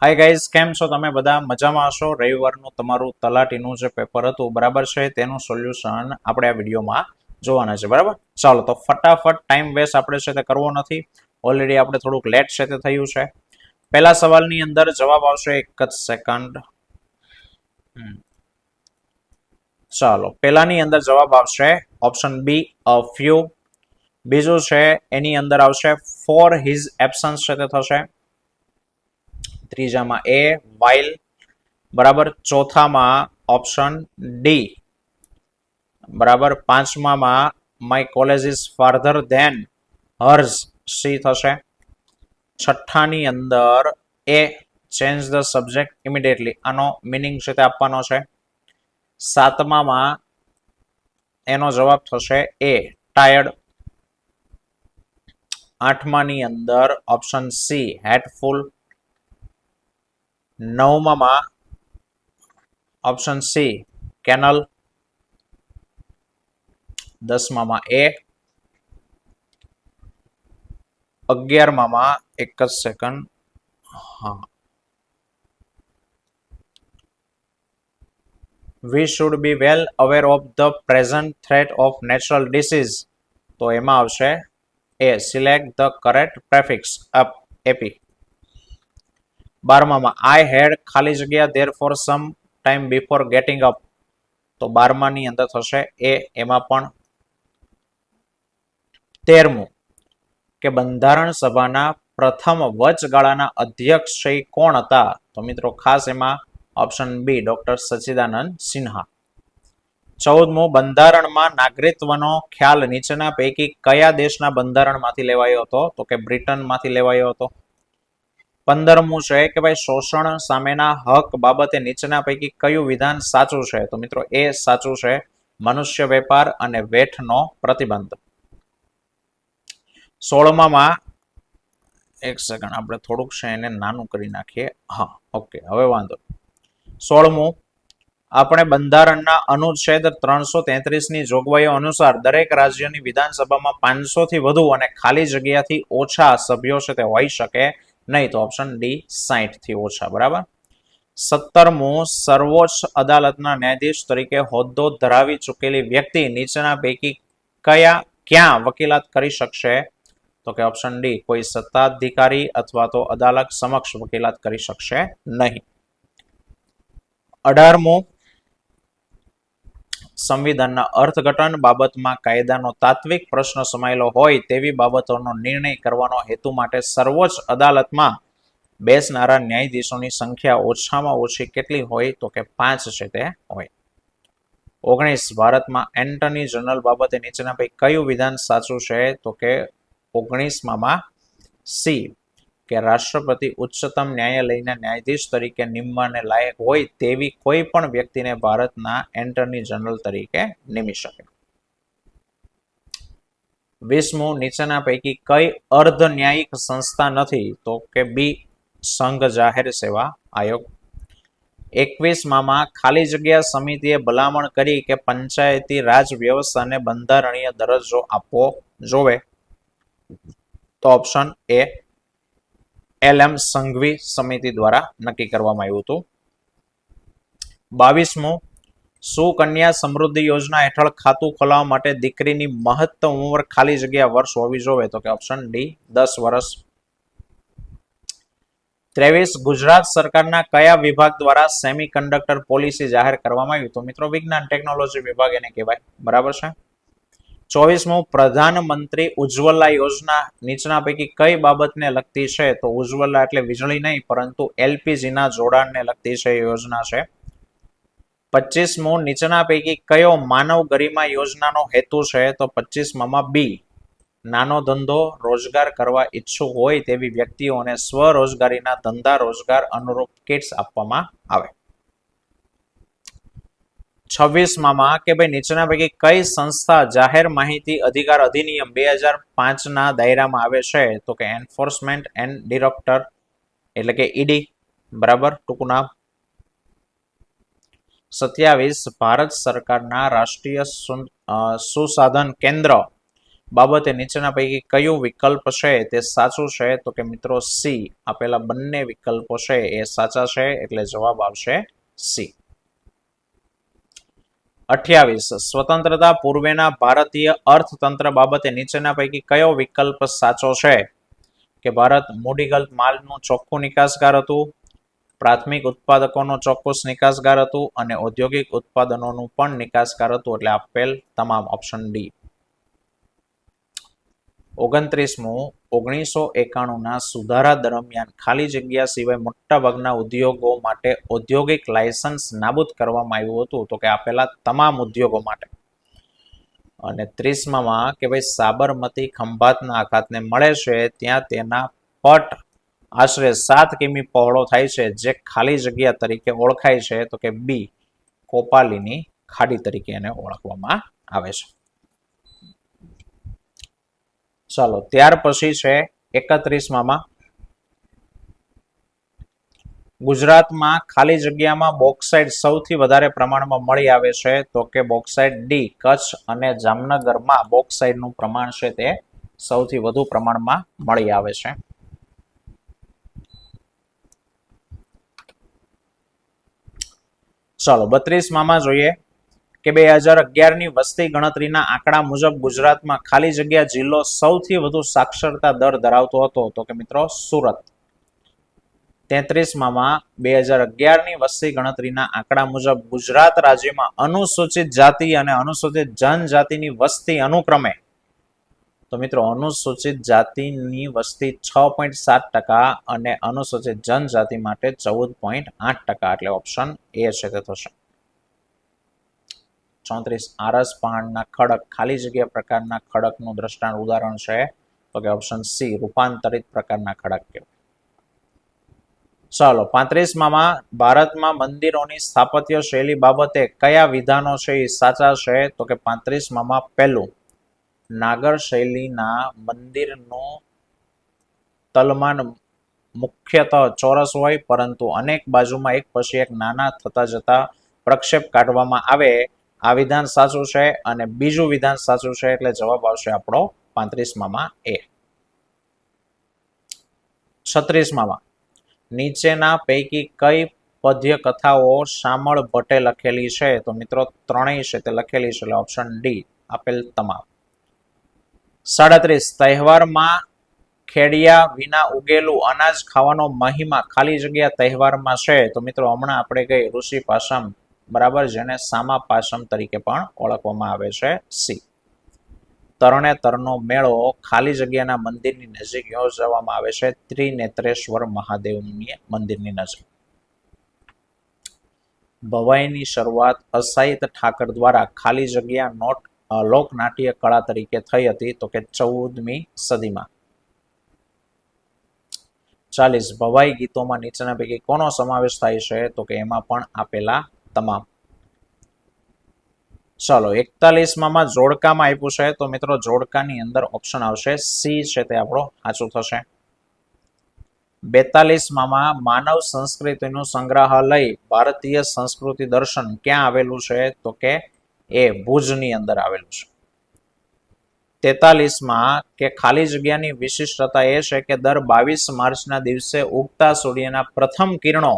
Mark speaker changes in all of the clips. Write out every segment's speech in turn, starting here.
Speaker 1: Hi guys, કેમ છો તમે બધા? મજામાં હશો? રવિવારનું તમારું તલાટીનું જે પેપર હતું બરાબર છે, તેનું સોલ્યુશન આપણે આ વિડીયોમાં જોવાના છે. બરાબર, ચાલો તો ફટાફટ ટાઈમ વેસ્ટ આપણે છે તે કરવો નથી. ઓલરેડી આપણે થોડુંક લેટ છે તે થયું છે. પહેલા સવાલની અંદર જવાબ આવશે, એક જ સેકન્ડ. ચાલો, પહેલાની અંદર જવાબ આવશે ઓપ્શન બી, અ ફ્યુ. બીજું છે એની અંદર આવશે ફોર હિઝ એબ્સન્સ છે તે થશે. ત્રીજામાં એ વાઇલ. બરાબર, ચોથામાં ઓપ્શન ડી. બરાબર, પાંચમામાં my college is farther then hers, C થશે. છઠ્ઠાની અંદર A change the subject immediately, આનો મિનિંગ છે તે આપવાનો છે. સાતમામાં એનો જવાબ થશે એ ટાયર્ડ. આઠમાની અંદર ઓપ્શન સી હેટફુલ. નવમામાં ઓપ્શન સી કેનલ. દસમામાં એ. 11મામાં એક જ સેકન્ડ. હા, we should be well aware of the present threat of natural disease. તો એમાં આવશે A select the correct prefix up AP. 12મામાં આઈ હેડ ખાલી જગ્યા there for some time before getting up. તો 12માની અંદર થશે એ, એમાં પણ. 13મું કે બંધારણ સભાના પ્રથમ વચગાળાના અધ્યક્ષ કોણ હતા? તો મિત્રો ખાસ એમાં ઓપ્શન બી ડોક્ટર સચ્ચિદાનંદ સિન્હા. 14મું બંધારણમાં નાગરિકત્વનો ખ્યાલ નીચેના પૈકી કયા દેશના બંધારણમાંથી લેવાયો હતો? તો કે બ્રિટનમાંથી લેવાયો હતો. 15મું છે કે ભાઈ શોષણ સામેના હક બાબતે નીચેના પૈકી કયું વિધાન સાચું છે? તો મિત્રો એ સાચું છે, મનુષ્ય વેપાર અને વેઠનો પ્રતિબંધ. 16મામાં એક સેકન્ડ, આપણે થોડુંક છે એને નાનું કરી નાખીએ. હા, ઓકે, હવે વાંધો. 16મું, આપણે બંધારણના અનુચ્છેદ 333ની જોગવાઈઓ અનુસાર દરેક રાજ્યની વિધાનસભામાં 500 થી વધુ અને ખાલી જગ્યાથી ઓછા સભ્યો છે તે હોઈ શકે નહીં. તો ઓપ્શન ડી 60 થી ઓછા. બરાબર. 17મું, સર્વોચ્ચ અદાલતના ન્યાયાધીશ તરીકે હોદ્દો ધરાવી ચૂકેલી વ્યક્તિ નીચેના પૈકી ક્યાં વકીલાત કરી શકશે? તો કે ઓપ્શન ડી કોઈ સત્તાધિકારી અથવા તો અદાલત સમક્ષ વકીલાત કરી શકશે નહીં. 18મું, સંવિધાનના અર્થઘટન બાબતમાં કાયદાનો તાત્વિક પ્રશ્ન સમાયેલો હોય તેવી બાબતોનો નિર્ણય કરવાનો હેતુ માટે સર્વોચ્ચ અદાલતમાં બેસનારા ન્યાયાધીશોની સંખ્યા ઓછામાં ઓછી કેટલી હોય? તો કે 5 છે તે હોય. 19, ભારતમાં એન્ટર્ની જનરલ બાબતે નીચેના પૈકી કયું વિધાન સાચું છે? તો કે 19મામાં સી કે રાષ્ટ્રપતિ ઉચ્ચતમ ન્યાયાલયના ન્યાયાધીશ તરીકે નિમવાને લાયક હોય તેવી કોઈ પણ વ્યક્તિને ભારતના એન્ટર્ની જનરલ તરીકે નિમી શકે. 20મું, નીચેના પૈકી કઈ અર્ધ ન્યાયિક સંસ્થા નથી? તો કે બી સંઘ જાહેર સેવા આયોગ. 21મામાં ખાલી જગ્યા સમિતિએ ભલામણ કરી કે પંચાયતી રાજ વ્યવસ્થાને બંધારણીય દરજ્જો આપવો જોવે. તો ઓપ્શન એ LM સંઘવી સમિતિ દ્વારા નક્કી કરવામાં આવ્યું હતું. 22મું, સુકન્યા સમૃદ્ધિ યોજના હેઠળ ખાતું ખોલાવવા માટે દીકરીની મહત્તમ ઉંમર ખાલી જગ્યા વર્ષ હોવી જોઈએ? તો કે ઓપ્શન ડી 10 વર્ષ. 23, ગુજરાત સરકારના કયા વિભાગ દ્વારા સેમિકન્ડક્ટર પોલિસી જાહેર કરવામાં આવી? તો મિત્રો વિજ્ઞાન ટેકનોલોજી વિભાગ એને કહેવાય. બરાબર છે. 24મું, પ્રધાનમંત્રી ઉજ્જવલા યોજના નીચેના પૈકી કઈ બાબતને લગતી છે? તો ઉજ્જવલા એટલે વીજળી નહીં પરંતુ LPGના જોડાણને લગતી છે યોજના છે. 25મું, નીચેના પૈકી કયો માનવ ગરિમા યોજનાનો હેતુ છે? તો 25મામાં બી નાનો ધંધો રોજગાર કરવા ઈચ્છુક હોય તેવી વ્યક્તિઓને સ્વરોજગારીના ધંધા રોજગાર અનુરૂપ કિટ્સ આપવામાં આવે. 26મામાં કે ભાઈ નીચેના પૈકી કઈ સંસ્થા જાહેર માહિતી અધિકાર અધિનિયમ 2005ના દાયરામાં આવે છે? તો કે એન્ફોર્સમેન્ટ એન્ડ ડિરેક્ટર એટલે કે ઈડી. બરાબર, ટૂંકું નામ. 27, ભારત સરકારના રાષ્ટ્રીય સુસાધન કેન્દ્ર બાબતે નીચેના પૈકી કયું વિકલ્પ છે તે સાચું છે? તો કે મિત્રો સી, આપેલા બંને વિકલ્પો છે એ સાચા છે, એટલે જવાબ આવશે સી. 28. સ્વતંત્રતા પૂર્વેના ભારતીય અર્થતંત્ર બાબતે નીચેના પૈકી કયો વિકલ્પ સાચો છે? કે ભારત મૂડીગત માલનું ચોખ્ખું નિકાસકાર હતું, પ્રાથમિક ઉત્પાદકોનો ચોક્કસ નિકાસકાર હતું અને ઔદ્યોગિક ઉત્પાદનોનું પણ નિકાસકાર હતું, એટલે આપેલ તમામ ઓપ્શન ડી. 29. 1991ના સુધારા દરમિયાન ખાલી જગ્યા સિવાય મોટાભાગના ઉદ્યોગો માટે ઔદ્યોગિક લાયસન્સ નાબૂદ કરવામાં આવ્યું હતું, તો કે આપેલા તમામ ઉદ્યોગો માટે. અને 30માં કે ભાઈ સાબરમતી ખંભાતના અખાતને મળે છે ત્યાં તેના પટ આશરે 7 કિમી પહોળો થાય છે, જે ખાલી જગ્યા તરીકે ઓળખાય છે, તો કે બી, કોપાલીની ખાડી તરીકે એને ઓળખવામાં આવે છે. ચાલો ત્યાર પછી છે 31માં, ગુજરાતમાં ખાલી જગ્યામાં બોક્સાઇટ સૌથી વધારે પ્રમાણમાં મળી આવે છે, તો કે બોક્સાઇટ ડી, કચ્છ અને જામનગરમાં બોક્સાઇટનું પ્રમાણ છે તે સૌથી વધુ પ્રમાણમાં મળી આવે છે. ચાલો 32માં જોઈએ કે 2011ની વસ્તી ગણતરીના આંકડા મુજબ ગુજરાતમાં ખાલી જગ્યા જિલ્લો સૌથી વધુ સાક્ષરતા દર ધરાવતો હતો, તો કે મિત્રો સુરત. 33માં 2011ની વસ્તી ગણતરીના આંકડા મુજબ ગુજરાત રાજ્યમાં અનુસૂચિત જાતિ અને અનુસૂચિત જનજાતિની વસ્તી અનુક્રમે, તો મિત્રો અનુસૂચિત જાતિની વસ્તી 6.7% અને અનુસૂચિત જનજાતિ માટે 14.8%, એટલે ઓપ્શન એ છે તે થશે. 34. આરસ પહાડના ખડક ખાલી જગ્યા પ્રકારના ખડકનું દ્રષ્ટાંત ઉદાહરણ છે, તો કે ઓપ્શન સી, રૂપાંતરિત પ્રકારના ખડક કહેવાય. ચાલો 35માં ભારતમાં મંદિરોની સ્થાપત્ય શૈલી બાબતે કયા વિધાનો છે એ સાચા છે? તો કે 35માં પહેલું, નાગર શૈલીના મંદિરનું તલમાન મુખ્યતઃ ચોરસ હોય, પરંતુ અનેક બાજુમાં એક પછી એક નાના થતા જતા પ્રક્ષેપ કાઢવામાં આવે, આ વિધાન સાચું છે. અને બીજું વિધાન સાચું છે, એટલે જવાબ આવશે આપણો 35માં એ. 36માં નીચેના પૈકી કઈ પદ્ય કથાઓ શામળ ભટ્ટે લખેલી છે? તો મિત્રો ત્રણેય છે તે લખેલી છે, એટલે ઓપ્શન ડી, આપેલ તમામ. 37. તહેવારમાં ખેડિયા વિના ઉગેલું અનાજ ખાવાનો મહિમા ખાલી જગ્યા તહેવારમાં છે, તો મિત્રો હમણાં આપણે ગઈ ઋષિ પાસમ, બરાબર, જેને સામા પાસમ તરીકે પણ ઓળખવામાં આવે છે, સી. તરણેતરનો મેળો ખાલી જગ્યાના મંદિરની નજીક યોજવામાં આવે છે, ત્રિનેત્રેશ્વર મહાદેવની મંદિરની નજીક. ભવાઈની શરૂઆત અસાહિત ઠાકર દ્વારા ખાલી જગ્યા લોકનાટ્ય કળા તરીકે થઈ હતી, તો કે 14મી સદીમાં. 40. ભવાઈ ગીતોમાં નીચેના પૈકી કોનો સમાવેશ થાય છે? તો કે એમાં પણ આપેલા તમામ. ચાલો 41માં જોડકામાં આપ્યું છે, તો મિત્રો જોડકાની અંદર ઓપ્શન આવશે સી છે તે આપણો સાચું થશે. 42માં માનવ સંસ્કૃતિનું સંગ્રહાલય ભારતીય સંસ્કૃતિ દર્શન ક્યાં આવેલું છે? તો કે એ ભુજની અંદર આવેલું છે. 43માં કે ખાલી જગ્યાની વિશિષ્ટતા એ છે કે દર 22 માર્ચના દિવસે ઉગતા સૂર્યના પ્રથમ કિરણો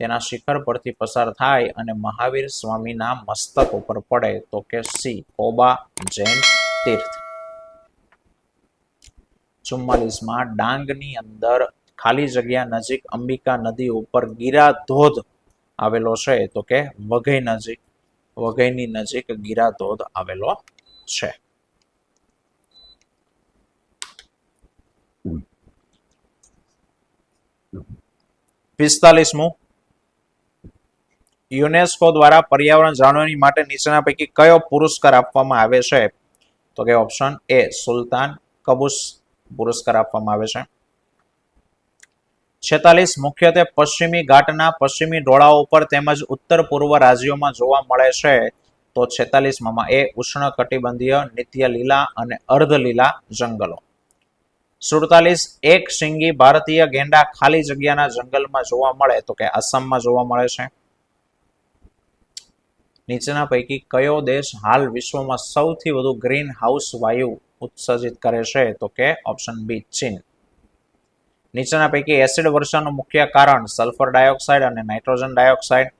Speaker 1: તેના શિખર પરથી પસાર થાય અને મહાવીર સ્વામીના મસ્તક ઉપર પડે, તો કે સી, કોબા જૈન તીર્થ. 44માં ડાંગની અંદર ખાલી જગ્યા નજીક અંબિકા નદી ઉપર ગીરા ધોધ આવેલો છે, તો કે વઘઈની નજીક ગીરા ધોધ આવેલો છે. 45મું યુનેસ્કો દ્વારા પર્યાવરણ જાળવણી માટે નીચેના પૈકી કયો પુરસ્કાર આપવામાં આવે છે? તો કે ઓપ્શન એ, સુલતાન કબૂસ પુરસ્કાર આપવામાં આવે છે. 46 મુખ્યત્વે પશ્ચિમી ઘાટના પશ્ચિમી ઢોળાવ ઉપર તેમજ ઉત્તર પૂર્વ રાજ્યોમાં જોવા મળે છે, તો 46માં એ ઉષ્ણકટિબંધીય નિત્ય લીલા અને અર્ધ લીલા જંગલો. 47 એક શિંગી ભારતીય ગેંડા ખાલી જગ્યાના જંગલમાં જોવા મળે, તો કે આસામમાં જોવા મળે છે. નીચેના પૈકી કયો દેશ હાલ વિશ્વમાં સૌથી વધુ ગ્રીન હાઉસ વાયુ ઉત્સર્જિત કરે છે? તો કે ઓપ્શન બી ચીન. નીચેના પૈકી એસિડ વર્ષાનું મુખ્ય કારણ સલ્ફર ડાયોક્સાઇડ અને નાઇટ્રોજન ડાયોક્સાઇડ.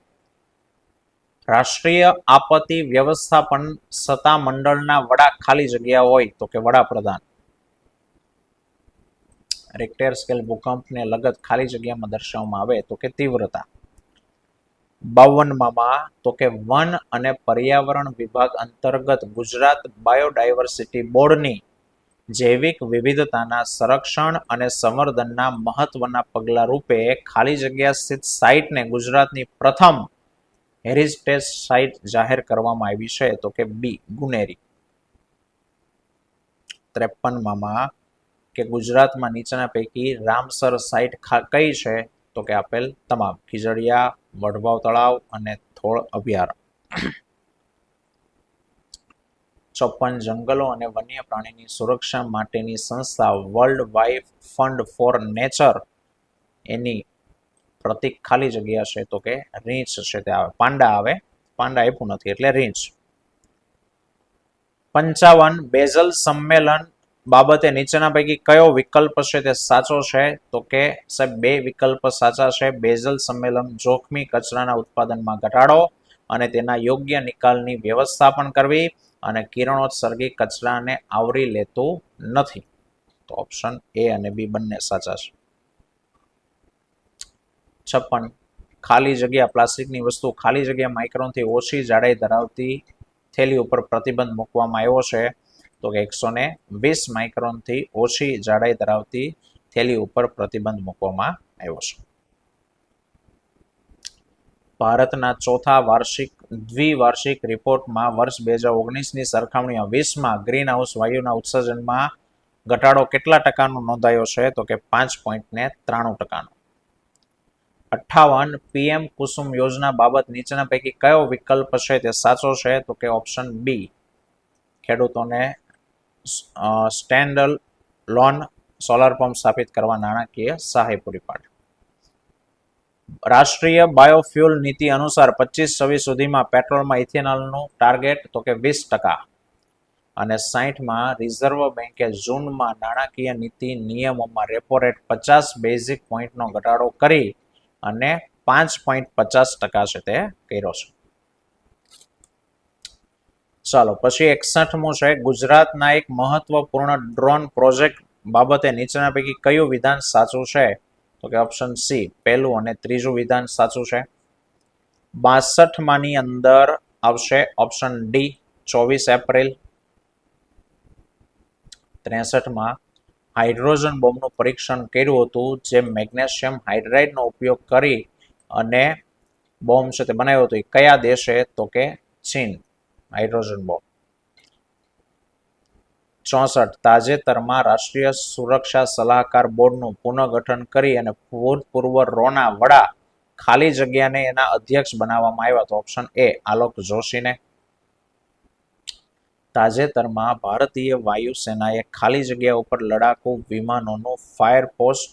Speaker 1: રાષ્ટ્રીય આપત્તિ વ્યવસ્થાપન સત્તા મંડળના વડા ખાલી જગ્યા હોય તો કે વડાપ્રધાન. રિક્ટર સ્કેલ ભૂકંપને લગત ખાલી જગ્યામાં દર્શાવવામાં આવે તો કે તીવ્રતા. 52માં તો કે વન અને પર્યાવરણ વિભાગ અંતર્ગત ગુજરાત બાયોડાયવર્સિટી બોર્ડની જૈવિક વિવિધતાના સંરક્ષણ અને સંવર્ધનના મહત્વના પગલા રૂપે ખાલી જગ્યા સ્થિત સાઇટને ગુજરાતની પ્રથમ હેરિટેજ સાઇટ જાહેર કરવામાં આવી છે તો કે બી ગુનેરી. 53માં કે ગુજરાતમાં નીચેના પૈકી રામસર સાઇટ કઈ છે? તો કે આપેલ તમામ. ખીજડીયા, વડવાવ તળાવ અને થોળ અભયારણ્ય. 54 જંગલો અને વન્ય પ્રાણીની સુરક્ષા માટેની સંસ્થા World Wide Fund for Nature એની પ્રતિક ખાલી જગ્યા છે તો કે રીંછ છે તે આવે. પાંડા આવે, પાંડા આપ્યું નથી એટલે રીંછ. 55 બેઝલ સંમેલન બાબતે નીચેના પૈકી કયો વિકલ્પ છે તે સાચો છે? તો કે સાહેબ બે વિકલ્પ સાચા છે. બેઝલ સંમેલન જોખમી કચરાના ઉત્પાદનમાં ઘટાડો અને તેના યોગ્ય નિકાલની વ્યવસ્થાપન કરવી અને કિરણોત્સર્ગી કચરાને આવરી લેતું નથી. તો ઓપ્શન એ અને બી બંને સાચા છે. 56 ખાલી જગ્યા પ્લાસ્ટિકની વસ્તુ ખાલી જગ્યા માઇક્રોનથી ઓછી જાડાઈ ધરાવતી થેલી ઉપર પ્રતિબંધ મૂકવામાં આવ્યો છે તો કે 120 માઇક્રોનથી ઓછી જાડાઈ ધરાવતી થેલી ઉપર પ્રતિબંધ મૂકવામાં આવ્યો છે. ભારતના ચોથા દ્વિવાર્ષિક રિપોર્ટમાં વર્ષ 2019ની સરખામણીમાં 20માં ગ્રીન હાઉસ વાયુના ઉત્સર્જનમાં ઘટાડો કેટલા ટકાનો નોંધાયો છે? તો કે 5.93%. 58 પીએમ કુસુમ યોજના બાબત નીચેના પૈકી કયો વિકલ્પ છે તે સાચો છે? તો કે ઓપ્શન બી ખેડૂતોને સ્ટેન્ડ લોન સોલાર પંપ સ્થાપિત કરવા નાણાકીય સહાય પૂરી પાડે. રાષ્ટ્રીય બાયોફ્યુલ નીતિ અનુસાર 25-26 સુધીમાં પેટ્રોલમાં ઇથેનોલનું ટાર્ગેટ તો કે 20%. અને 60માં રિઝર્વ બેન્કે જૂનમાં નાણાકીય નીતિ નિયમોમાં રેપો રેટ 50 બેઝિક પોઈન્ટનો ઘટાડો કરી અને 5.50% છે તે કર્યો છે. ચાલો પછી 61મું છે ગુજરાતના એક મહત્વપૂર્ણ ડ્રોન પ્રોજેક્ટ બાબતે નીચેના પૈકી કયું વિધાન સાચું છે? તો કે ઓપ્શન સી પહેલું અને ત્રીજું વિધાન સાચું છે. 62માની અંદર આવશે ઓપ્શન ડી 24 એપ્રિલ. 63માં હાઇડ્રોજન બોમ્બનું પરીક્ષણ કર્યું હતું જે મેગ્નેશિયમ હાઇડ્રાઇડનો ઉપયોગ કરી અને બોમ્બ છે તે બનાવ્યો હતો એ કયા દેશે? તો કે ચીન. Hydrogen bomb. 64 તાજેતરમાં રાષ્ટ્રીય સુરક્ષા સલાહકાર બોર્ડનું પુનઃગઠન કરી અને ભૂતપૂર્વ રોના વડા ખાલી જગ્યાને એના અધ્યક્ષ બનાવવામાં આવ્યા તો ઓપ્શન એ આલોક જોશીને. તાજેતરમાં ભારતીય વાયુસેનાએ ખાલી જગ્યા ઉપર લડાકુ વિમાનોનું ફાયર પોસ્ટ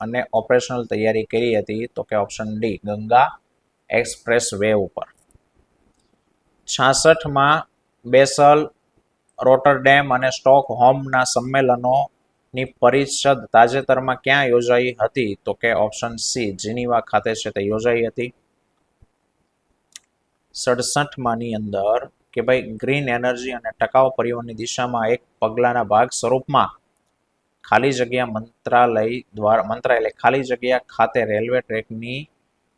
Speaker 1: અને ઓપરેશનલ તૈયારી કરી હતી તો કે option D Ganga express way ઉપર. 66માં બેસલ, રોટરડેમ અને સ્ટોકહોમના સંમેલનોની પરિષદ તાજેતરમાં ક્યાં યોજાઈ હતી? તો કે ઓપ્શન સી જીનીવા ખાતે છે તે યોજાઈ હતી. 67માની અંદર કે ભાઈ ગ્રીન એનર્જી અને ટકાઉ પરિવહનની દિશામાં એક પગલાના ભાગ સ્વરૂપમાં ખાલી જગ્યા મંત્રાલય ખાલી જગ્યા ખાતે રેલવે ટ્રેકની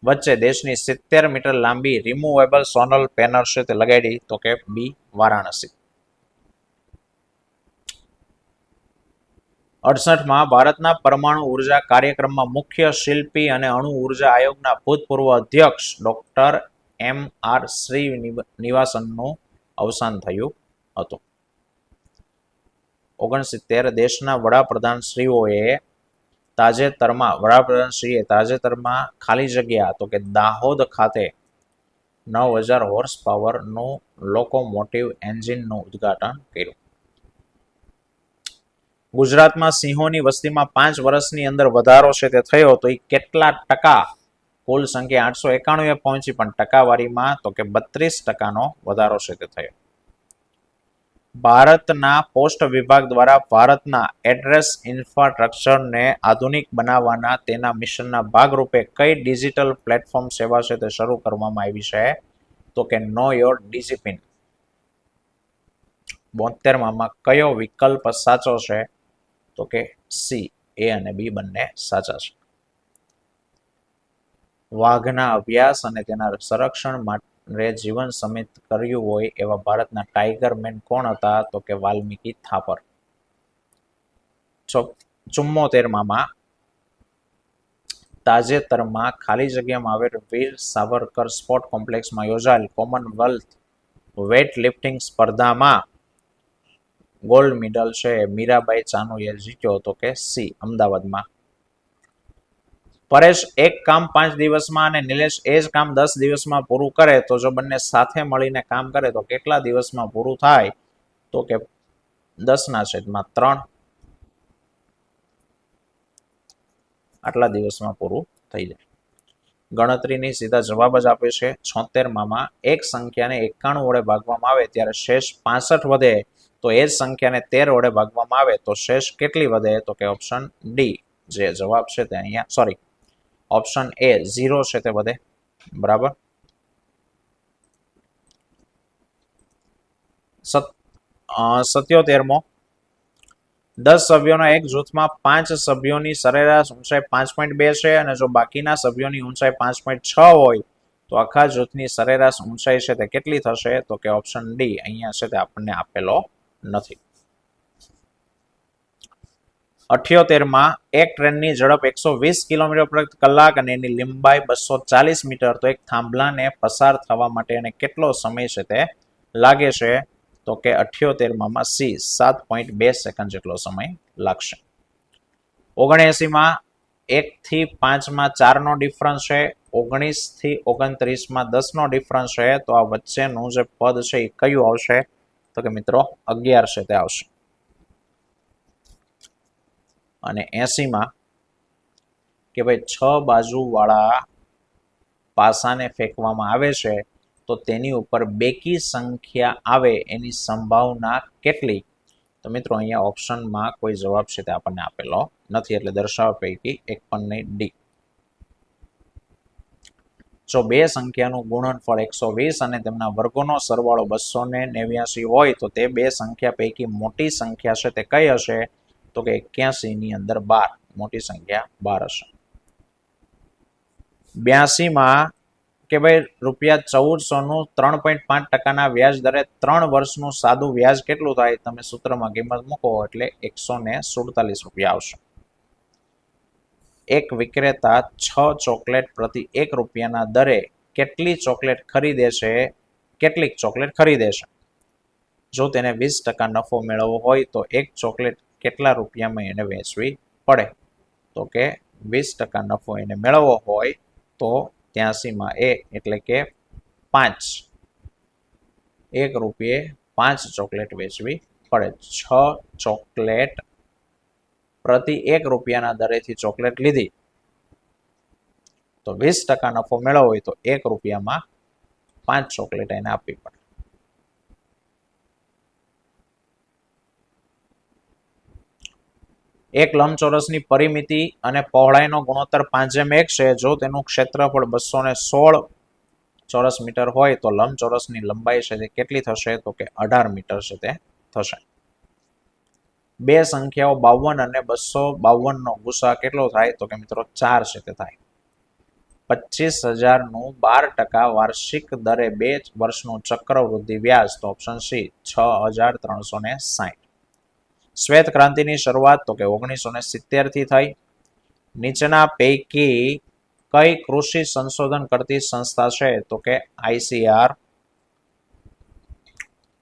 Speaker 1: વચ્ચે દેશની 70 મીટર લાંબી રિમૂવેબલ સોનલ પેનલ છે તે લગાડી તો કે બી વારાણસી. 68માં ભારતના પરમાણુ ઉર્જા કાર્યક્રમમાં મુખ્ય શિલ્પી અને અણુ ઉર્જા આયોગના ભૂતપૂર્વ અધ્યક્ષ ડોક્ટર એમ.આર. શ્રીનિવાસનનું અવસાન થયું હતું. 69 દેશના વડાપ્રધાનશ્રીએ તાજેતરમાં ખાલી જગ્યા તો કે દાહોદ ખાતે 9000 હોર્સ પાવરનું લોકોમોટિવ એન્જિનનું ઉદ્ઘાટન કર્યું. ગુજરાતમાં સિંહોની વસ્તીમાં 5 વર્ષની અંદર વધારો છે તે થયો તો એ કેટલા ટકા? કુલ સંખ્યા 891 પહોંચી પણ ટકાવારીમાં તો કે 32% વધારો છે તે થયો. ભારતના પોસ્ટ વિભાગ દ્વારા ભારતના એડ્રેસ ઇન્ફ્રાસ્ટ્રક્ચરને આધુનિક બનાવવાના તેના મિશનના ભાગરૂપે કઈ ડિજિટલ પ્લેટફોર્મ સેવા છે તે શરૂ કરવામાં આવી છે? તો કે નો યોર ડિસિપ્લિન. 72માં કયો વિકલ્પ સાચો છે? તો કે સી, એ અને બી બંને સાચા છે. વાઘના અભ્યાસ અને તેના સંરક્ષણ માટે જીવન સમિત કર્યું હોય એવા ભારતના ટાઈગર મેન કોણ હતા? તો કે વાલ્મીકી થાપર. 74માં તાજેતરમાં ખાલી જગ્યામાં આવેલ વીર સાવરકર સ્પોર્ટ કોમ્પ્લેક્સમાં યોજાયેલ કોમનવેલ્થ વેઇટ લિફ્ટિંગ સ્પર્ધામાં ગોલ્ડ મેડલ છે મીરાબાઈ ચાનુએ જીત્યો? તો કે સી, અમદાવાદમાં. પરેશ એક કામ 5 દિવસમાં અને નિલેશ એ જ કામ 10 દિવસમાં પૂરું કરે તો જો બંને સાથે મળીને કામ કરે તો કેટલા દિવસમાં પૂરું થાય? તો કે 10/3. આટલા દિવસમાં પૂરું થઈ જાય. ગણતરીની સીધા જવાબ જ આપે છે. 76માં એક સંખ્યાને 91 વડે ભાગવામાં આવે ત્યારે શેષ 65 વધે તો એ જ સંખ્યાને 13 વડે ભાગવામાં આવે તો શેષ કેટલી વધે? તો કે ઓપ્શન ડી જે જવાબ છે તે અહીંયા સોરી ઓપ્શન એ 0 છે તે વધે. બરાબર. 77મો 10 સભ્યોના એક જૂથમાં 5 સભ્યોની સરેરાશ ઊંચાઈ 5.2 છે અને જો બાકીના સભ્યોની ઊંચાઈ 5.6 હોય તો આખા જૂથની સરેરાશ ઊંચાઈ છે તે કેટલી થશે? તો કે ઓપ્શન ડી અહીંયા છે તે આપણને આપેલો નથી. 78માં એક ટ્રેનની ઝડપ 120 કિલોમીટર પ્રતિ કલાક અને એની લંબાઈ 240 મીટર તો એક થાંભલાને પસાર થવા માટે એને કેટલો સમય છે તે લાગે છે? તો કે 78માં સી 7.2 સેકન્ડ જેટલો સમય લાગશે. 79માં 1 થી 5માં 4 નો ડિફરન્સ છે. 19 થી 29માં 10 નો ડિફરન્સ છે. તો આ વચ્ચેનું જે પદ છે એ કયું આવશે? તો કે મિત્રો 11 છે તે આવશે. અને 80માં કે ભાઈ 6 બાજુ વાળા પાસાને ફેંકવામાં આવે છે તો તેની ઉપર બેકી સંખ્યા આવે એની સંભાવના કેટલી? તો મિત્રો અહીંયા ઓપ્શનમાં કોઈ જવાબ છે તે આપણને આપેલો નથી એટલે દર્શાવવા પૈકી એક પણ નહીં, ડી. જો બે સંખ્યાનું ગુણનફળ 120 અને તેમના વર્ગોનો સરવાળો 289 હોય તો તે બે સંખ્યા પૈકી મોટી સંખ્યા છે તે કઈ હશે? તો કે 81 ની અંદર 12, મોટી સંખ્યા 12 હશે. 82માં કે ભાઈ ₹1400 નું 3.5% વ્યાજ દરે 3 વર્ષનું સાદું વ્યાજ કેટલું થાય? તમે સૂત્રમાં કિંમત મૂકો એટલે ₹147 આવશે. એક વિક્રેતા 6 ચોકલેટ પ્રતિ ₹1 દરે કેટલીક ચોકલેટ ખરીદે છે? જો તેને 20% નફો મેળવવો હોય તો એક ચોકલેટ કેટલા રૂપિયામાં એને વેચવી પડે? તો કે 20% નફો એને મેળવવો હોય તો 83માં એ એટલે કે 5 ₹1 ચોકલેટ વેચવી પડે. 6 ચોકલેટ પ્રતિ ₹1 દરેથી ચોકલેટ લીધી તો 20% નફો મેળવવો હોય તો ₹1માં 5 ચોકલેટ એને આપવી પડે. એક લંબચોરસની પરિમિતિ અને પહોળાઈનો ગુણોત્તર 5:1 છે. જો તેનું ક્ષેત્રફળ 216 ચોરસ મીટર હોય તો લંબચોરસની લંબાઈ છે તે કેટલી થશે? તો કે 18 મીટર છે તે થશે. બે સંખ્યાઓ 52 અને 252 નો ગુસા કેટલો થાય? તો કે મિત્રો 4 છે તે થાય. 25,000 નું 12% વાર્ષિક દરે 2 વર્ષનું ચક્રવૃદ્ધિ વ્યાજ તો ઓપ્શન સી 6,360. શ્વેત ક્રાંતિની શરૂઆત તો કે 1970 થી થઈ. નીચેના પૈકી કઈ કૃષિ સંશોધન કરતી સંસ્થા છે? તો કે ICAR.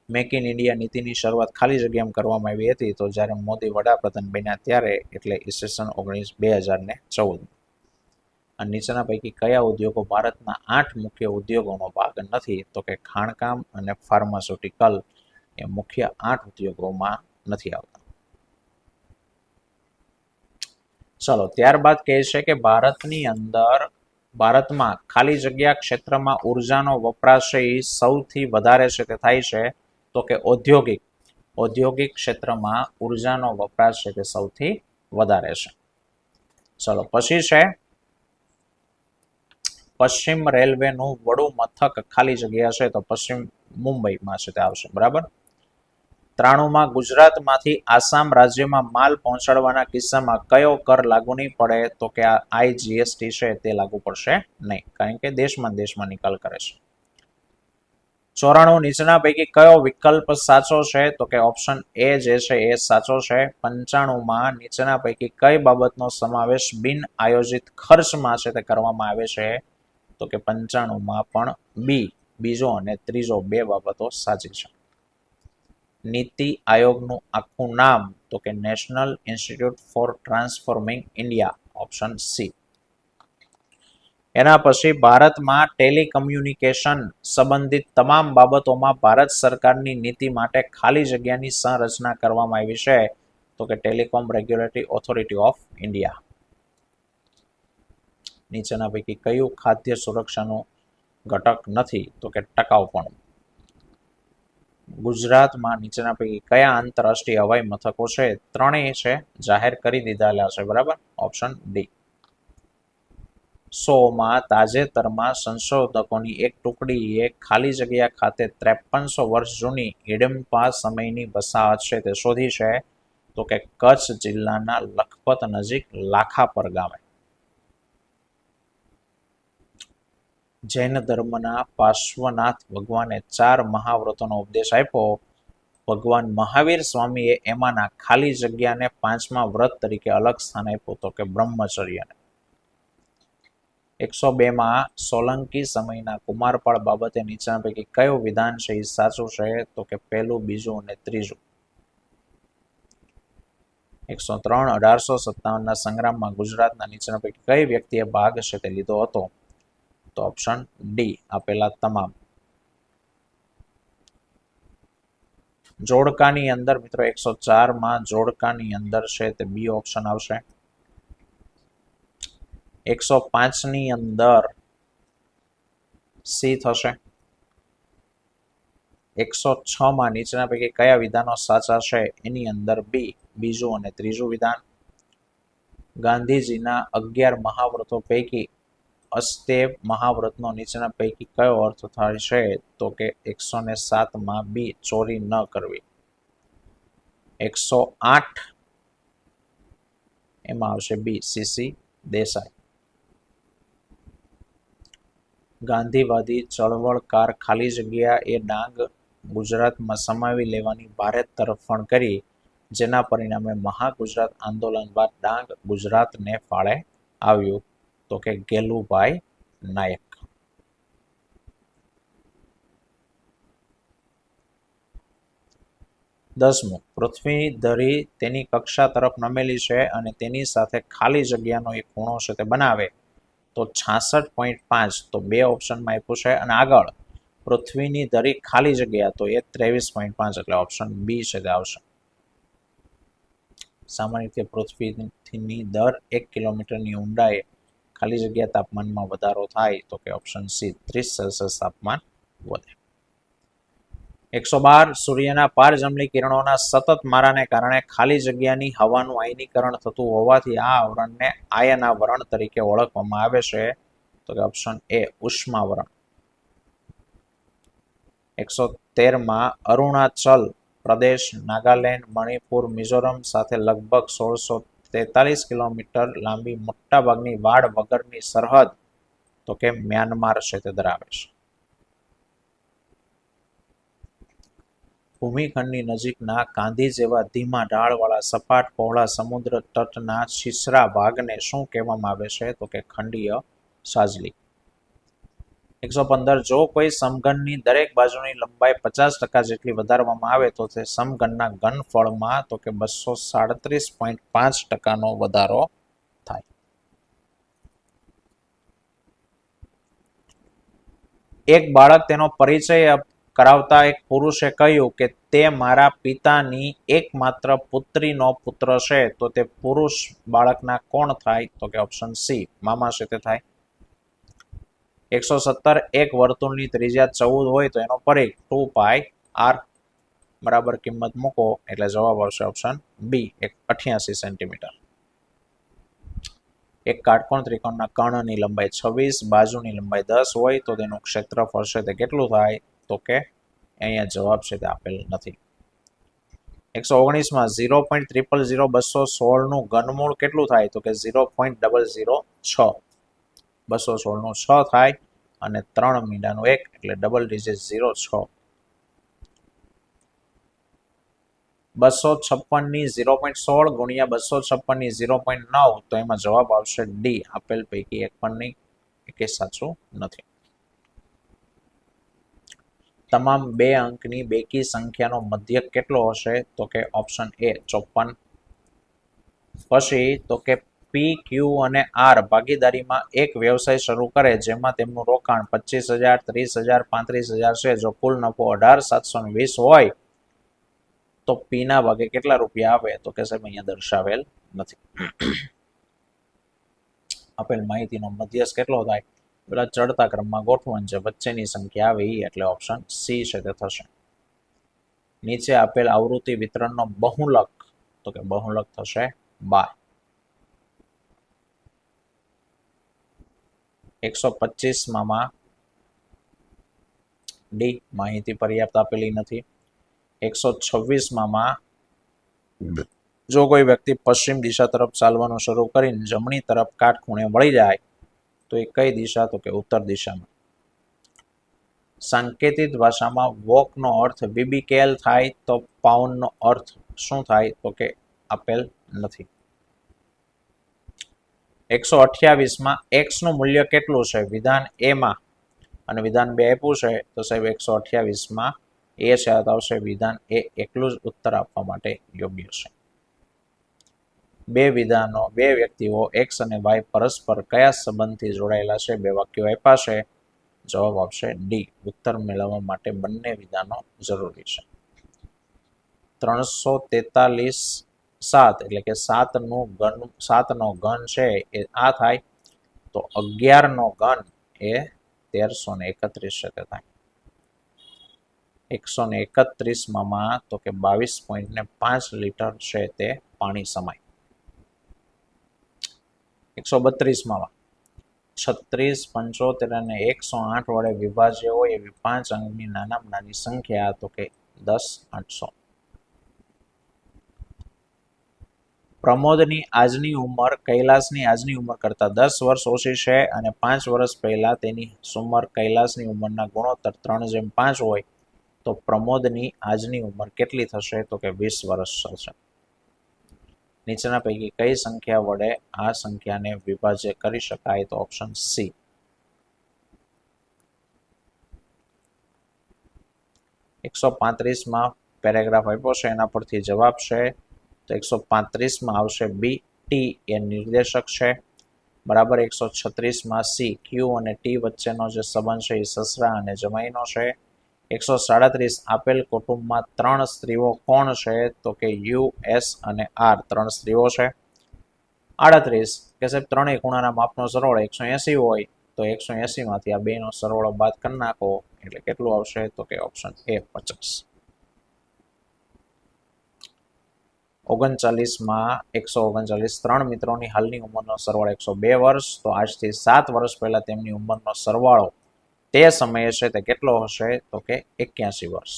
Speaker 1: મેક ઇન ઇન્ડિયા નીતિની શરૂઆત ખાલી જગ્યામાં કરવામાં આવી હતી તો જ્યારે મોદી વડાપ્રધાન બન્યા ત્યારે એટલે ઈસવીસન 2014. અને નીચેના પૈકી કયા ઉદ્યોગો ભારતના 8 મુખ્ય ઉદ્યોગોનો ભાગ નથી? તો કે ખાણકામ અને ફાર્માસ્યુટિકલ એ મુખ્ય 8 ઉદ્યોગોમાં નથી આવતા. ચલો ત્યારબાદ કહે છે કે ભારતમાં ખાલી જગ્યા ક્ષેત્રમાં ઉર્જાનો વપરાશ સૌથી વધારે છે તે થાય છે તો કે ઔદ્યોગિક ઔદ્યોગિક ક્ષેત્રમાં ઉર્જાનો વપરાશ છે તે સૌથી વધારે છે. ચલો પછી છે પશ્ચિમ રેલવેનું વડું મથક ખાલી જગ્યા છે તો પશ્ચિમ મુંબઈમાં છે તે આવશે. બરાબર. 93માં ગુજરાતમાંથી આસામ રાજ્યમાં માલ પહોંચાડવાના કિસ્સામાં કયો કર લાગુ નહીં પડે? તો કે આ આઈજીએસટી છે તે લાગુ પડશે નહીં, કારણ કે દેશમાં નિકાલ કરે છે. 94 નીચેના પૈકી કયો વિકલ્પ સાચો છે? તો કે ઓપ્શન એ જે છે એ સાચો છે. 95માં નીચેના પૈકી કઈ બાબતનો સમાવેશ બિન આયોજિત ખર્ચમાં છે તે કરવામાં આવે છે? તો કે 95માં પણ બીજો અને ત્રીજો બે બાબતો સાચી છે. નીતિ આયોગનું આખું નામ? તો કે national institute for transforming India, option C. એના પછી ભારતમાં ટેલિકમ્યુનિકેશન સંબંધિત તમામ બાબતોમાં ભારત સરકારની નીતિ માટે ખાલી જગ્યાની સંરચના કરવામાં આવી છે? તો કે telecom regulatory authority of India. નીચેના પૈકી કયું ખાદ્ય સુરક્ષાનું ઘટક નથી? તો કે ટકાઉપણું. ગુજરાતમાં નીચેના પૈકી કયા આંતરરાષ્ટ્રીય હવાઈ મથકો છે? ત્રણેય છે જાહેર કરી દીધેલા છે. બરાબર, ઓપ્શન ડી. 100માં તાજેતરમાં સંશોધકોની એક ટુકડીએ ખાલી જગ્યા ખાતે 5300 વર્ષ જૂની હિડમ્પા સમયની વસાહત છે તે શોધી છે? તો કે કચ્છ જિલ્લાના લખપત નજીક લાખાપર ગામે. જૈન ધર્મના પાર્શ્વનાથ ભગવાને 4 મહાવ્રતોનો ઉપદેશ આપ્યો. ભગવાન મહાવીર સ્વામીએ એમાંના ખાલી જગ્યાને 5મા વ્રત તરીકે અલગ સ્થાન આપ્યું, તો કે બ્રહ્મચર્યને. 102માં સોલંકી સમયના કુમારપાળ બાબતે નીચેના પૈકી કયું વિધાન છે એ સાચું છે? તો કે પહેલું, બીજું અને ત્રીજું. 103 1857ના સંગ્રામમાં ગુજરાતના નીચેના પૈકી કઈ વ્યક્તિએ ભાગ છે તે લીધો હતો? તો ઓપ્શન ડી, આપેલા તમામ. જોડકાની અંદર મિત્રો 104માં જોડકાની અંદર છે તે બી ઓપ્શન આવશે. 105ની અંદર સી થશે. 106માં નીચેના પૈકી કયા વિધાનો સાચા છે? એની અંદર બી, બીજું અને ત્રીજું વિધાન. ગાંધીજીના 11 મહાવ્રતો પૈકી અસ્તેય મહાવ્રતનો નીચેના પૈકી કયો અર્થ થાય છે? તો કે 107માં બી, ચોરી ન કરવી. 108 એમાં આવશે બી, સીસી દેસાઈ. ગાંધીવાદી ચળવળકાર ખાલી જગ્યા એ ડાંગ ગુજરાતમાં સમાવી લેવાની ભારે તરફણ કરી, જેના પરિણામે મહાગુજરાત આંદોલન બાદ ડાંગ ગુજરાતને ફાળે આવ્યું? તો કે ગેલુભાઈ નાયક. દસમું, પૃથ્વીની ધરી તેની કક્ષા તરફ નમેલી છે અને તેની સાથે ખાલી જગ્યાનો એક ખૂણો છે તે બનાવે તો 66.5, તો બે ઓપ્શનમાં આપ્યું છે. અને આગળ પૃથ્વીની ધરી ખાલી જગ્યા તો એ 23.5, એટલે ઓપ્શન બી છે તે આવશે. સામાન્ય રીતે પૃથ્વીની દર 1 કિલોમીટરની ઊંડાઈએ ખાલી જગ્યા તાપમાનમાં વધારો થાય તો કે ઓપ્શન સી, 30 સેલ્સિયસ તાપમાન વધે. 112 સૂર્યના પારજમણી કિરણોના સતત મારાને કારણે ખાલી જગ્યાની હવાનું આયનીકરણ થતું હોવાથી આ આવરણને આયનાવરણ તરીકે ઓળખવામાં આવે છે? તો કે ઓપ્શન એ, ઉષ્માવરણ. 113માં અરુણાચલ પ્રદેશ, નાગાલેન્ડ, મણિપુર, મિઝોરમ સાથે લગભગ 1643 કિલોમીટર લાંબી મોટાભાગની વાડ વગરની સરહદ તો કે મ્યાનમાર છે તે ધરાવે છે. ભૂમિખંડની નજીકના કાંધી જેવા ધીમા ઢાળવાળા સપાટ પહોળા સમુદ્ર તટના છીછરા ભાગને શું કહેવામાં આવે છે? તો કે ખંડીય સાજલી. 115 જો કોઈ સમઘનની દરેક બાજુની લંબાઈ 50% જેટલી વધારવામાં આવે તો તે સમઘનના ઘનફળમાં તો કે 237.5% વધારો થાય. એક બાળક તેનો પરિચય કરાવતા એક પુરુષે કહ્યું કે તે મારા પિતાની એકમાત્ર પુત્રીનો પુત્ર છે, તો તે પુરુષ બાળકના કોણ થાય? તો કે ઓપ્શન સી, મામા છે તે થાય. 117 એક વર્તુળની ત્રિજ્યા 14 હોય તો એનો પરિઘ 2πr. બરાબર કિંમત મૂકો એટલે જવાબ આવશે ઓપ્શન બી 88 સેન્ટીમીટર. એક કાટકોણ ત્રિકોણના કર્ણની લંબાઈ 26, બાજુની લંબાઈ 10 હોય તો તેનું ક્ષેત્રફળ છે તે કેટલું થાય? તો કે અહીંયા જવાબ છે તે આપેલ નથી. 119માં 0.000216 નું ઘનમૂળ કેટલું થાય? તો કે 0.006. 216 નું 6 થાય અને 3 મીંડાનું 1 એટલે ડબલ ડિજિટ 0.6. 256 ની 0.16 ગુણ્યા 256 ની 0.9 તો એમાં જવાબ આવશે ડી. આપેલ પૈકી એક પણ નહીં, એક સાચું નથી. તમામ 2 અંકની બેકી સંખ્યાનો મધ્યક કેટલો હશે? તો કે ઓપ્શન એ 54. પછી તો કે પી, ક્યુ અને આર ભાગીદારીમાં એક વ્યવસાય શરૂ કરે જેમાં તેમનું રોકાણ 25,000, 30,000, 35,000 છે. જો કુલ નફો 18,720 હોય તો પી ના ભાગે કેટલા રૂપિયા આવે? તો કે સાહેબ અહીંયા દર્શાવેલ નથી. આપેલ માહિતીનો મધ્યસ્થ કેટલો થાય? પેલા ચડતા ક્રમમાં ગોઠવણ છે, વચ્ચેની સંખ્યા આવે એ એટલે ઓપ્શન સી છે તે થશે. નીચે આપેલ આવૃત્તિ વિતરણનો બહુલક તો કે બહુલક થશે 12. 125માં ડી માહિતી પર્યાપ્ત આપેલી નથી. 126માં જો કોઈ વ્યક્તિ પશ્ચિમ દિશા તરફ ચાલવાનું શરૂ કરીને જમણી તરફ કાટખૂણે વળી જાય તો એ કઈ દિશા? તો કે ઉત્તર દિશામાં. સાંકેતિક ભાષામાં વોકનો અર્થ બીબીકેએલ થાય તો પાઉન્ડનો અર્થ શું થાય? તો કે આપેલ નથી. 128માં એક્સ નું મૂલ્ય કેટલું છે? વિધાન એ માં અને વિધાન 2 આપ્યું છે તો સાહેબ 128માં એ છે તો આવશે વિધાન એ એકલું જ ઉત્તર આપવા માટે યોગ્ય છે. બે વિધાનો, બે વ્યક્તિઓ એક્સ અને વાય પરસ્પર કયા સંબંધથી જોડાયેલા છે? 2 વાક્યો આપ્યા છે. જવાબ આવશે ડી. ઉત્તર મેળવવા માટે બંને વિધાનો જરૂરી છે. 343 7 એટલે કે 7 નો ઘન છે એ આ થાય તો 11 નો ઘન એ 1331 છે તે થાય. 131માં તો કે 22.5 લીટર છે તે પાણી સમાય. 132માં 36, 75 અને 108 વડે વિભાજ્ય હોય એવી 5 અંકની નાનામાં નાની સંખ્યા તો કે 10,800. પ્રમોદની આજની ઉંમર કૈલાસની આજની ઉંમર કરતા 10 વર્ષ ઓછી છે અને 5 વર્ષ પહેલા તેની ઉંમર કૈલાસની ઉંમરના ગુણોત્તર 3:5 હોય તો પ્રમોદની આજની ઉંમર કેટલી થશે? તો કે 20 વર્ષ થશે. નીચેના પૈકી કઈ સંખ્યા વડે આ સંખ્યાને વિભાજ્ય કરી શકાય? તો ઓપ્શન સી. 135માં પેરેગ્રાફ આપ્યો છે એના પરથી જવાબ છે તો 135માં આવશે બી. ટી એ નિર્દેશક છે. બરાબર. 136માં સી, ક્યુ અને ટી વચ્ચેનો જે સંબંધ છે એ સસરા અને જમાઈનો છે. 137 આપેલ કુટુંબમાં 3 સ્ત્રીઓ કોણ છે? તો કે યુ, એસ અને આર 3 સ્ત્રીઓ છે. 38 કે સાહેબ ત્રણેય ખૂણાના માપનો સરવાળો 180 હોય તો 180માંથી આ બેનો સરવાળો બાદ કરી નાખો એટલે કેટલું આવશે? તો કે ઓપ્શન એ 50. 39માં 139 3 મિત્રોની હાલની ઉંમરનો સરવાળો 102 વર્ષ તો આજથી 7 વર્ષ પહેલા તેમની ઉંમરનો સરવાળો તે સમયે છે તે કેટલો હશે? તો કે 81 વર્ષ.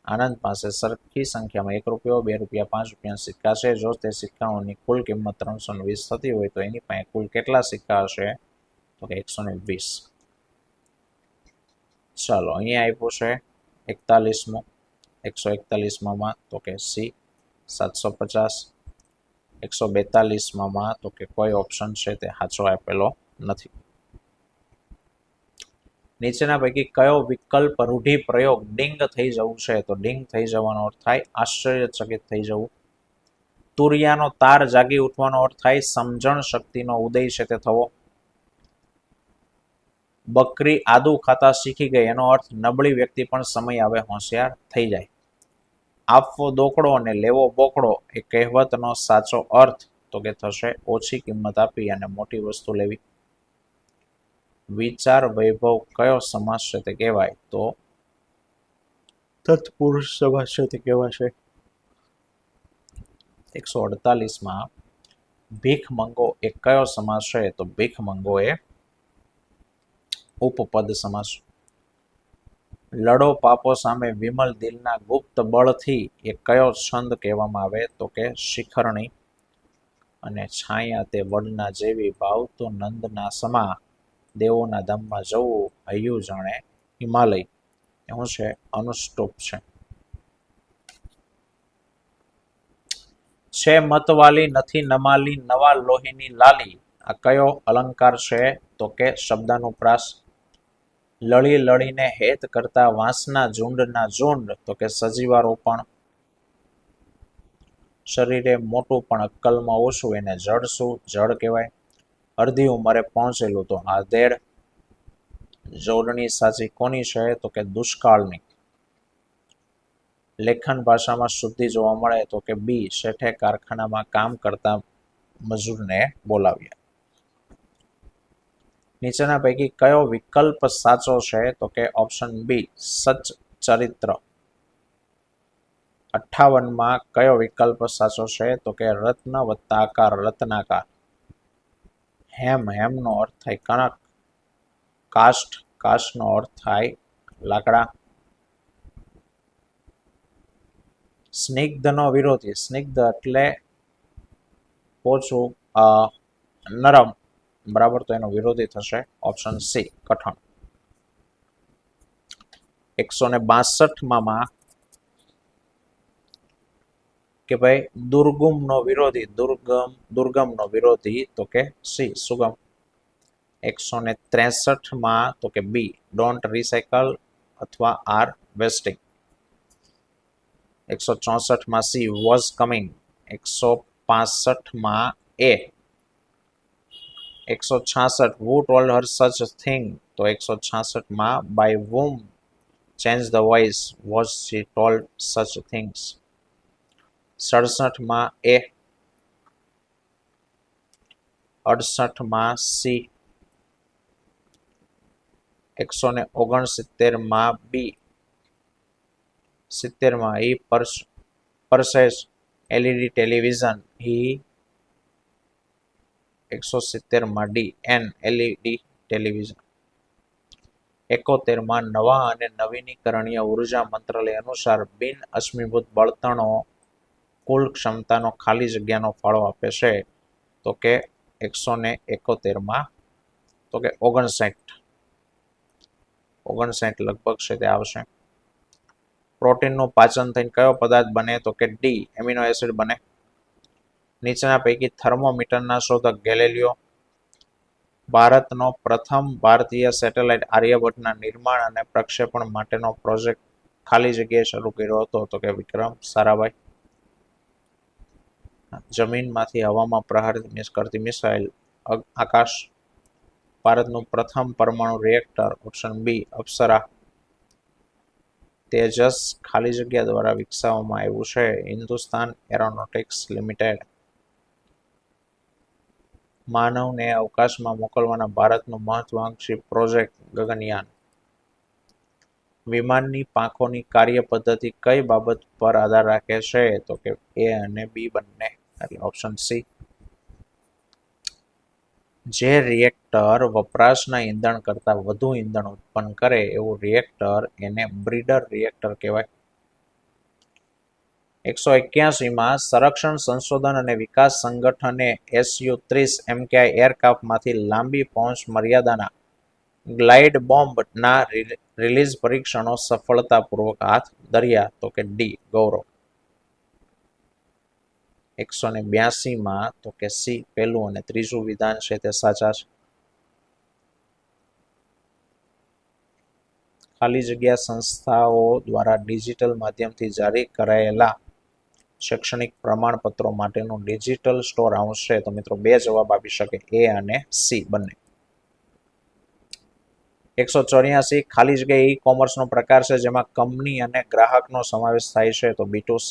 Speaker 1: આનંદ પાસે સરખી સંખ્યામાં 1 રૂપિયો, 2 રૂપિયા, 5 રૂપિયા સિક્કા છે. જો તે સિક્કાઓની કુલ કિંમત 320 થતી હોય તો એની પાસે કુલ કેટલા સિક્કા હશે? તો કે 120. ચાલો અહીંયા આપ્યું છે 41મું. 141માં તો કે સી 750. 142માં તો કે કોઈ ઓપ્શન છે તે સાચો આપેલો નથી. નીચેના પૈકી કયો વિકલ્પ રૂઢિપ્રયોગ ડિંગ થઈ જવું છે? તો ડિંગ થઈ જવાનો અર્થ થાય આશ્ચર્યચકિત થઈ જવું. તુરિયાનો તાર જાગી ઉઠવાનો અર્થ થાય સમજણ શક્તિનો ઉદય છે તે થવો. બકરી આદુ ખાતા શીખી ગઈ એનો અર્થ નબળી વ્યક્તિ પણ સમય આવે હોશિયાર થઈ જાય. આપવો દોકડો અને લેવો બોકડો એ કહેવતનો સાચો અર્થ તો કે થશે ઓછી કિંમત આપી અને મોટી વસ્તુ લેવી. વિચાર વૈભવ કયો સમાસ છે તે કહેવાય? તો તત્પુરુષ સમાસ કહેવાશે. 148માં ભીખ મંગો એ કયો સમાસ છે? તો ભીખ મંગો એ ઉપપદ સમાસ. લડો પાપો સામે વિમલ દિલના ગુપ્ત બળથી એ કયો છંદ કહેવામાં આવે? તો કે શિખરણી. અને છાયા તે વડના જેવી ભાવતો નંદના સમા દેવોના ધામમાં જવું હૈયું જાણે હિમાલય. એવું છે, અનુષ્ટુપ છે. છે મતવાલી નથી નમાલી નવા લોહીની લાલી. આ કયો અલંકાર છે? તો કે શબ્દાનુપ્રાસ. લળી લળીને હેત કરતા વાંસના ઝુંડના ઝુંડ. તો કે સજીવારોપણ. શરીરે મોટું પણ અક્કલમાં ઓછું એને જડ શું? જડ કહેવાય. અડધી ઉંમરે પહોંચેલું તો આધેડ. જોડણી સાચી કોની છે? તો કે દુષ્કાળની. લેખન ભાષામાં શુદ્ધિ જોવા મળે તો કે બી. શેઠે કારખાનામાં કામ કરતા મજૂરને બોલાવ્યા. નીચેના પૈકી કયો વિકલ્પ સાચો છે? તો કે ઓપ્શન બી સચ ચરિત્ર. 58માં કયો વિકલ્પ સાચો છે? તો કે રત્ન વત્તા આકાર રત્નાકાર. હેમ, હેમનો અર્થ થાય કણક. કાષ્ઠ, કાષ્ઠનો અર્થ થાય લાકડા. સ્નિગ્ધનો વિરોધી. સ્નિગ્ધ એટલે પોચું, નરમ, બરાબર. તો એનો વિરોધી થશે ઓપ્શન સી કઠણ. 162માં કે ભાઈ દુર્ગમનો વિરોધી. દુર્ગમનો વિરોધી તો કે સી સુગમ. 163માં તો કે બી ડોન્ટ રિસાયકલ અથવા આર વેસ્ટિંગ. 164માં સી વોઝ કમિંગ. 165માં A. 166 who told her such a thing. તો 166માં by whom change the voice was she told such things. 67માં એ. 68માં સી. 169માં બી. 70માં he purchased LED television. he 170માં ડી એન LED ટેલિવિઝન. 71માં નવા અને નવીનીકરણીય ઉર્જા મંત્રાલય અનુસાર બિન અશ્મિભૂત બળતણો કુલ ક્ષમતાનો ખાલી જગ્યાનો ફાળો આપે છે. તો કે 171માં તો કે 59 લગભગ છે તે આવશે. પ્રોટીનનું પાચન થઈને કયો પદાર્થ બને? તો કે ડી એમિનો એસિડ બને. નીચેના પૈકી થર્મોમીટરના શોધક ગેલેલિયો. ભારતનો પ્રથમ ભારતીય સેટેલાઇટ આર્યભટ્ટના નિર્માણ અને પ્રક્ષેપણ માટેનો પ્રોજેક્ટ ખાલી જગ્યાએ શરૂ કર્યો હતો? તો કે વિક્રમ સારાભાઈ. જમીનમાંથી હવામાં પ્રહાર કરતી મિસાઇલ આકાશ. ભારતનું પ્રથમ પરમાણુ રિએક્ટર? ઓપ્શન બી અપ્સરા. તેજસ ખાલી જગ્યા દ્વારા વિકસાવવામાં આવ્યું છે. Hindustan aeronautics limited. માનવને અવકાશમાં મોકલવાના ભારતનું મહત્વાકાંક્ષી પ્રોજેક્ટ ગગનયાન. વિમાનની પાંખોની કાર્ય પદ્ધતિ કઈ બાબત પર આધાર રાખે છે? તો કે એ અને બી બંને, એટલે ઓપ્શન સી. જે રિએક્ટર વપરાશના ઈંધણ કરતાં વધુ ઈંધણ ઉત્પન્ન કરે એવું રિએક્ટર એને બ્રીડર રિએક્ટર કહેવાય. 181માં સંરક્ષણ સંશોધન અને વિકાસ સંગઠને SU-30 MKI એરક્રાફ્ટમાંથી લાંબી પહોંચ મર્યાદાના ગ્લાઇડ બોમ્બના રિલીઝ પરીક્ષણો સફળતાપૂર્વક હાથ ધર્યા? તો કે ડી ગૌરવ. 182માં તો કે સી પહેલું અને ત્રીજું વિધાન છે તે સાચા છે. ખાલી જગ્યા સંસ્થાઓ દ્વારા ડિજિટલ માધ્યમથી જારી કરાયેલા શૈક્ષણિક પ્રમાણપત્રો માટેનું ડિજિટલ સ્ટોર હાઉસ છે? તો મિત્રો બે જવાબ આપી શકે, એ અને સી બંને. 184 ખાલી જગ્યા ઈ કોમર્સનો પ્રકાર છે જેમાં કંપની અને ગ્રાહકનો સમાવેશ થાય છે? તો B2C.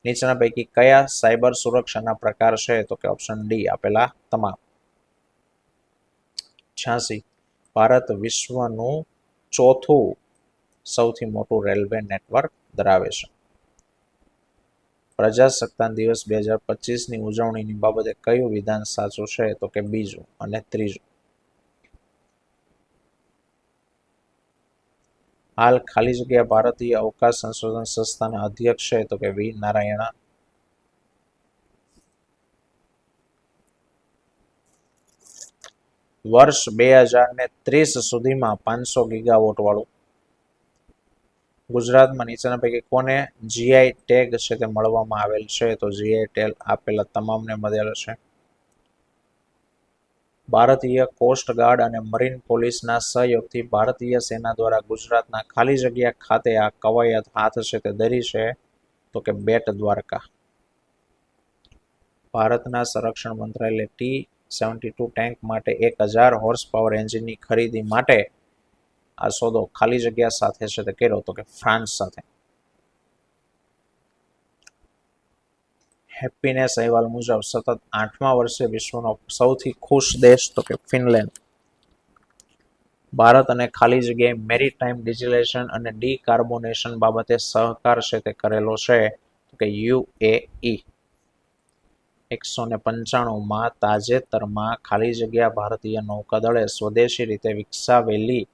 Speaker 1: નીચેના પૈકી કયા સાયબર સુરક્ષાના પ્રકાર છે? તો કે ઓપ્શન ડી આપેલા તમામ. 86 ભારત વિશ્વનું ચોથું સૌથી મોટું રેલવે નેટવર્ક ધરાવે છે. પ્રજાસત્તાક દિવસ 2025ની ઉજવણીની બાબતે કયું વિધાન સાચું છે? તો કે બીજું અને ત્રીજું. હાલ ખાલી જગ્યા ભારતીય અવકાશ સંશોધન સંસ્થાના અધ્યક્ષ છે? તો કે વી નારાયણ. વર્ષ 2030 સુધીમાં 500 ગીગાવોટ વાળું ગુજરાતમાં નીચેના પૈકી કોને જીઆઈ ટેગ છે તે મળવામાં આવેલ છે? તો જીઆઈ ટેગ આપેલા તમામને મળેલ છે. ભારતીય કોસ્ટગાર્ડ અને મરીન પોલીસના સહયોગથી ભારતીય સેના દ્વારા ગુજરાતના ખાલી જગ્યા ખાતે આ કવાયત હાથ છે તે ધરી છે? તો કે બેટ દ્વારકા. ભારતના સંરક્ષણ મંત્રાલય T-72 ટેન્ક માટે 1000 હોર્સ પાવર એન્જિનની ખરીદી માટે આ સોદો ખાલી જગ્યા સાથે છે તે કર્યો? તો કે ફ્રાન્સ સાથે. હેપીનેસ અહેવાલ મુજબ સતત 8મા વર્ષે વિશ્વનો સૌથી ખુશ દેશ? તો કે ફિનલેન્ડ. ભારત અને ખાલી જગ્યાએ મેરીટાઈમ ડિજિટલાઇઝેશન અને ડીકાર્બોનેશન બાબતે સહકાર છે તે કરેલો છે? તો કે UAE. 195માં તાજેતરમાં ખાલી જગ્યા ભારતીય નૌકાદળે સ્વદેશી રીતે વિકસાવેલી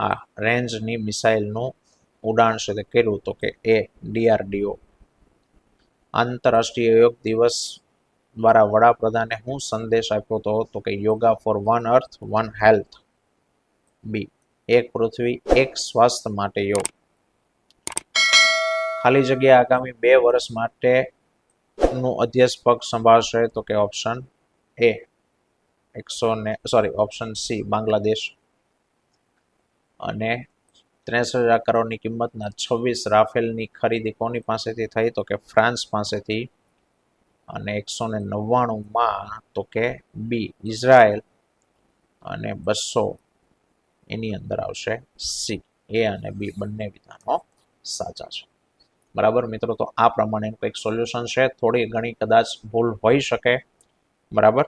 Speaker 1: આ રેન્જની મિસાઇલનું ઉડાણ છે તે કર્યું? તો કે DRDO. આંતરરાષ્ટ્રીય યોગ દિવસ દ્વારા વડાપ્રધાને શું સંદેશ આપ્યો હતો? તો કે yoga for one earth one health. B. એક પૃથ્વી એક સ્વાસ્થ્ય માટે યોગ. ખાલી જગ્યા આગામી 2 વર્ષ માટે નું અધ્યક્ષપદ સંભાળશે? તો કે option A option C Bangladesh. અને 63,000 કરોડની કિંમતના 26 રાફેલની ખરીદી કોની પાસેથી થઈ? તો કે ફ્રાન્સ પાસેથી. અને 199માં તો કે બી ઇઝરાયલ. અને 200 એની અંદર આવશે સી. એ અને બી બંને વિધાનો સાચા છે. બરાબર મિત્રો, તો આ પ્રમાણે કંઈક સોલ્યુશન છે. થોડી ઘણી કદાચ ભૂલ હોઈ શકે. બરાબર.